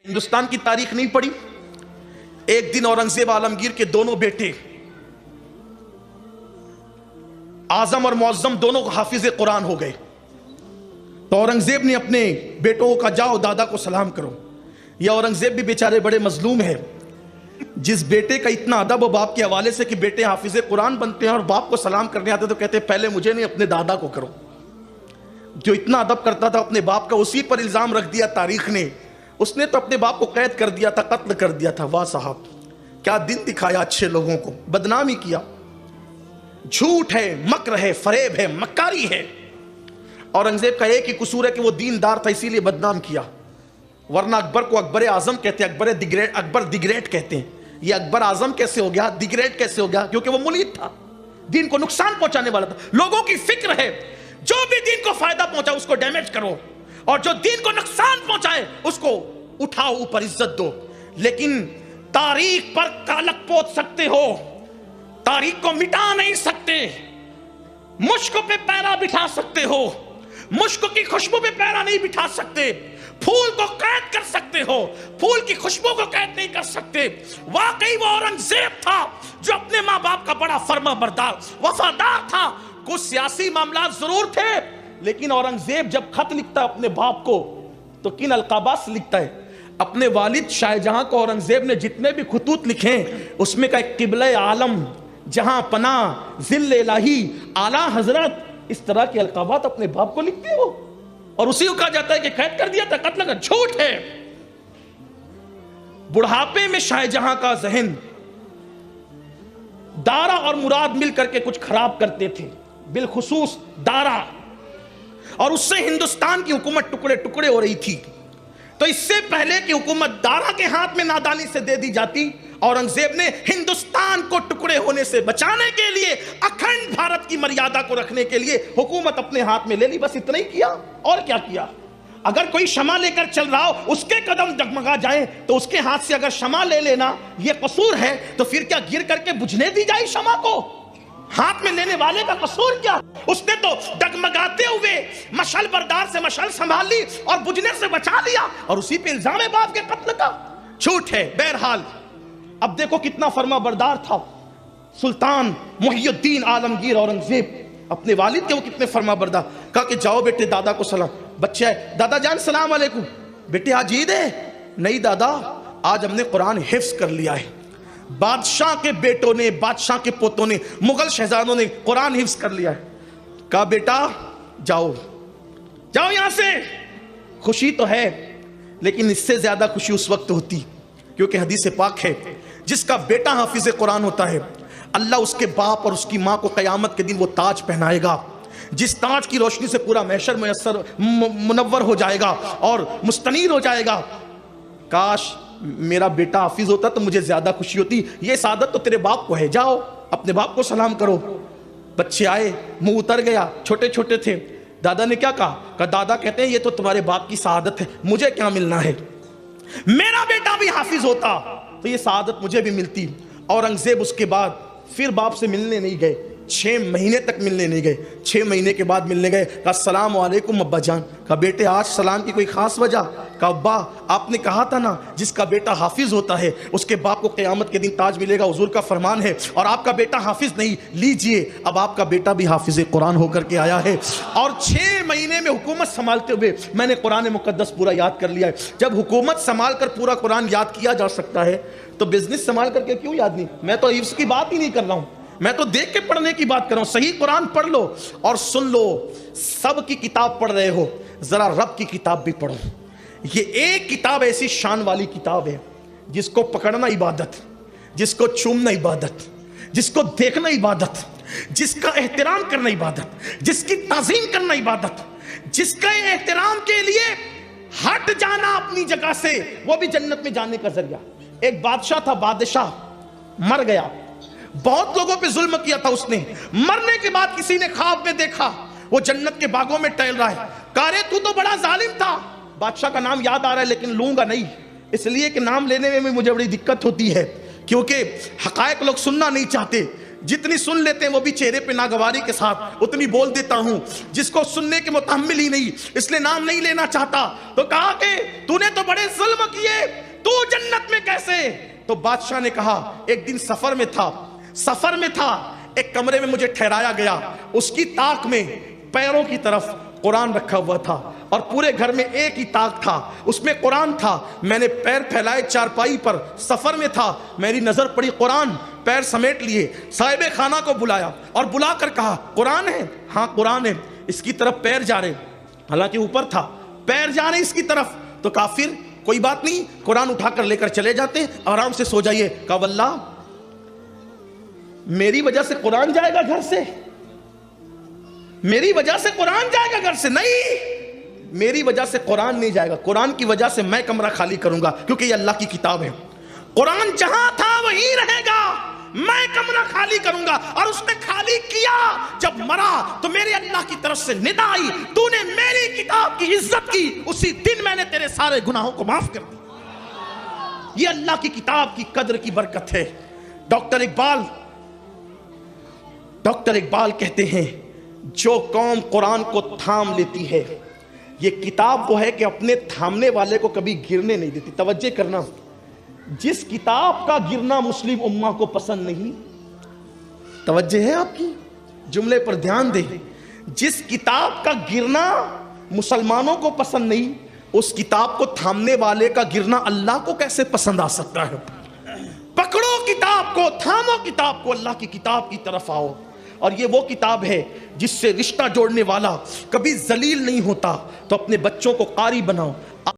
ہندوستان کی تاریخ نہیں پڑھی؟ ایک دن اورنگزیب عالمگیر کے دونوں بیٹے اعظم اور معظم دونوں حافظ قرآن ہو گئے. تو اورنگزیب نے اپنے بیٹوں کا جاؤ دادا کو سلام کرو. یہ اورنگزیب بھی بیچارے بڑے مظلوم ہیں. جس بیٹے کا اتنا ادب و باپ کے حوالے سے کہ بیٹے حافظ قرآن بنتے ہیں اور باپ کو سلام کرنے آتے تو کہتے پہلے مجھے نہیں اپنے دادا کو کرو. جو اتنا ادب کرتا تھا اپنے باپ کا اسی پر الزام رکھ دیا تاریخ نے. اس نے تو اپنے باپ کو قید کر دیا تھا, قتل کر دیا تھا. واہ صاحب, کیا دن دکھایا اچھے لوگوں کو, بدنامی کیا. جھوٹ ہے, مکر ہے, فریب ہے, مکاری ہے. اورنگزیب کا ایک ہی قصور ہے کہ وہ دیندار تھا اسی لیے بدنام کیا, ورنہ اکبر کو اکبر اعظم کہتے ہیں, اکبر دی گریٹ کہتے ہیں. یہ اکبر اعظم کیسے ہو گیا, دی گریٹ کیسے ہو گیا؟ کیونکہ وہ منید تھا, دین کو نقصان پہنچانے والا تھا. لوگوں کی فکر ہے جو بھی دین کو فائدہ پہنچائے اس کو ڈیمیج کرو, اور جو دین کو نقصان پہنچائے اس کو اٹھاؤ اوپر, عزت دو. لیکن تاریخ پر کالک پوت سکتے ہو, تاریخ کو مٹا نہیں سکتے. مشک پہ پیرا بٹھا سکتے ہو, مشک کی خوشبو پہ پیرا نہیں بٹھا سکتے. پھول کو قید کر سکتے ہو, پھول کی خوشبو کو قید نہیں کر سکتے. واقعی وہ اورنگزیب تھا جو اپنے ماں باپ کا بڑا فرما بردار وفادار تھا. کچھ سیاسی معاملات ضرور تھے, لیکن اورنگزیب جب خط لکھتا ہے اپنے باپ کو تو کن القابات سے لکھتا ہے؟ اپنے والد شاہ جہاں کو اورنگزیب نے جتنے بھی خطوط لکھے اس میں کا ایک قبلہ عالم, جہاں پناہ, ذل الہی, اعلیٰ حضرت, اس طرح کے القابات اپنے باپ کو لکھتے ہو, اور اسی کو کہا جاتا ہے کہ قید کر دیا تھا, قتل کا. جھوٹ ہے. بڑھاپے میں شاہ جہاں کا ذہن دارا اور مراد مل کر کے کچھ خراب کرتے تھے, بالخصوص دارا, اور اس سے ہندوستان کی حکومت ٹکڑے ٹکڑے ہو رہی تھی. تو اس سے پہلے کہ حکومت دارا کے ہاتھ میں نادانی سے دے دی جاتی, اورنگزیب نے ہندوستان کو ٹکڑے ہونے سے بچانے کے لیے, اکھنڈ بھارت کی مریادہ کو رکھنے کے لیے حکومت اپنے ہاتھ میں لے لی. بس اتنا ہی کیا, اور کیا کیا؟ اگر کوئی شمع لے کر چل رہا ہو, اس کے قدم ڈگمگا جائیں تو اس کے ہاتھ سے اگر شمع لے لینا یہ قصور ہے, تو پھر کیا گر کر کے بجھنے دی جائے شمع کو؟ ہاتھ میں لینے والے کا قصور کیا؟ اس نے تو ڈگمگاتے ہوئے مشعل بردار سے مشعل سنبھال لی اور بجھنے سے بچا لیا, اور اسی پہ الزام ہے باپ کے قتل کا. جھوٹ ہے. بہرحال اب دیکھو کتنا فرما بردار تھا سلطان محی الدین عالمگیر اورنگزیب, اپنے والد کے وہ کتنے فرما بردار. کہا کہ جاؤ بیٹے دادا کو سلام. بچہ ہے, دادا جان سلام علیکم. بیٹے آج عید ہے؟ نہیں دادا, آج ہم نے قرآن حفظ کر لیا ہے. بادشاہ کے بیٹوں نے, بادشاہ کے پوتوں نے, مغل شہزادوں نے قرآن حفظ کر لیا ہے. کہا بیٹا جاؤ جاؤ یہاں سے. خوشی تو ہے, لیکن اس سے زیادہ خوشی اس وقت ہوتی, کیونکہ حدیث پاک ہے جس کا بیٹا حافظ قرآن ہوتا ہے اللہ اس کے باپ اور اس کی ماں کو قیامت کے دن وہ تاج پہنائے گا, جس تاج کی روشنی سے پورا محشر منور ہو جائے گا اور مستنیر ہو جائے گا. کاش میرا بیٹا حافظ ہوتا تو مجھے زیادہ خوشی ہوتی. یہ سعادت تو تیرے باپ کو ہے, جاؤ اپنے باپ کو سلام کرو. بچے آئے, منہ اتر گیا, چھوٹے چھوٹے تھے. دادا نے کیا کہا؟ کہ دادا کہتے ہیں یہ تو تمہارے باپ کی سعادت ہے, مجھے کیا ملنا ہے؟ میرا بیٹا بھی حافظ ہوتا تو یہ سعادت مجھے بھی ملتی. اورنگزیب اس کے بعد پھر باپ سے ملنے نہیں گئے, 6 مہینے تک ملنے نہیں گئے. 6 مہینے کے بعد ملنے گئے. کہا السلام علیکم ابا جان. کہا بیٹے آج سلام کی کوئی خاص وجہ؟ کہا ابا آپ نے کہا تھا نا جس کا بیٹا حافظ ہوتا ہے اس کے باپ کو قیامت کے دن تاج ملے گا, حضور کا فرمان ہے, اور آپ کا بیٹا حافظ نہیں. لیجئے اب آپ کا بیٹا بھی حافظ قرآن ہو کر کے آیا ہے. اور 6 مہینے میں حکومت سنبھالتے ہوئے میں نے قرآن مقدس پورا یاد کر لیا ہے. جب حکومت سنبھال کر پورا قرآن یاد کیا جا سکتا ہے تو بزنس سنبھال کر کے کیوں یاد نہیں؟ میں تو حفظ کی بات ہی نہیں کر رہا ہوں, میں تو دیکھ کے پڑھنے کی بات کر رہا ہوں. صحیح قرآن پڑھ لو اور سن لو. سب کی کتاب پڑھ رہے ہو, ذرا رب کی کتاب بھی پڑھو. یہ ایک کتاب ایسی شان والی کتاب ہے جس کو پکڑنا عبادت, جس کو چومنا عبادت, جس کو دیکھنا عبادت, جس کا احترام کرنا عبادت, جس کی تعظیم کرنا عبادت, جس کا احترام کے لیے ہٹ جانا اپنی جگہ سے وہ بھی جنت میں جانے کا ذریعہ. ایک بادشاہ تھا, بادشاہ مر گیا, بہت لوگوں پہ ظلم کیا تھا اس نے. مرنے کے بعد کسی نے خواب میں دیکھا وہ جنت کے باغوں میں ٹہل رہا ہے. کہا رے تو بڑا ظالم تھا. بادشاہ کا نام یاد آ رہا ہے لیکن لوں گا نہیں, اس لیے کہ نام لینے میں مجھے بڑی دقت ہوتی ہے, کیونکہ حقائق لوگ سننا نہیں چاہتے. جتنی سن لیتے ہیں وہ بھی چہرے پہ ناگواری کے ساتھ اتنی بول دیتا ہوں, جس کو سننے کے متحمل ہی نہیں, اس لیے نام نہیں لینا چاہتا. تو کہا کہ تو نے تو بڑے ظلم کیے, ہے؟ تو بادشاہ نے کہا ایک دن سفر میں تھا، ایک کمرے میں مجھے ٹھہرایا گیا، اس کی طاق میں پیروں کی طرف قرآن رکھا ہوا تھا اور پورے گھر میں ایک ہی طاق تھا، اس میں قرآن تھا۔ میں نے پیر پھیلائے چارپائی پر، سفر میں تھا، میری نظر پڑی قرآن، پیر سمیٹ لیے، صاحب خانہ کو بلایا اور بلا کر کہا قرآن ہے؟ ہاں قرآن ہے۔ اس کی طرف پیر جا رہے، حالانکہ اوپر تھا، پیر جا رہے اس کی طرف، تو کہا پھر کوئی بات نہیں، قرآن اٹھا کر لے کر چلے جاتے، آرام سے سو جائیے۔ کہا واللہ میری وجہ سے قرآن جائے گا گھر سے؟ میری وجہ سے قرآن جائے گا گھر سے؟ نہیں، میری وجہ سے قرآن نہیں جائے گا، قرآن کی وجہ سے میں کمرہ خالی کروں گا، کیونکہ یہ اللہ کی کتاب ہے۔ قرآن جہاں تھا وہیں رہے گا، میں کمرہ خالی کروں گا۔ اور اس نے خالی کیا، جب مرا تو میرے اللہ کی طرف سے ندا آئی، تو نے میری کتاب کی عزت کی، اسی دن میں نے تیرے سارے گناہوں کو معاف کر دیا۔ یہ اللہ کی کتاب کی قدر کی برکت ہے۔ ڈاکٹر اقبال کہتے ہیں جو قوم قرآن کو تھام لیتی ہے، یہ کتاب وہ ہے کہ اپنے تھامنے والے کو کبھی گرنے نہیں دیتی۔ توجہ کرنا، جس کتاب کا گرنا مسلم امہ کو پسند نہیں، توجہ ہے آپ کی، جملے پر دھیان دیں، جس کتاب کا گرنا مسلمانوں کو پسند نہیں، اس کتاب کو تھامنے والے کا گرنا اللہ کو کیسے پسند آ سکتا ہے؟ پکڑو کتاب کو، تھامو کتاب کو، اللہ کی کتاب کی طرف آؤ۔ اور یہ وہ کتاب ہے جس سے رشتہ جوڑنے والا کبھی ذلیل نہیں ہوتا۔ تو اپنے بچوں کو قاری بناؤ۔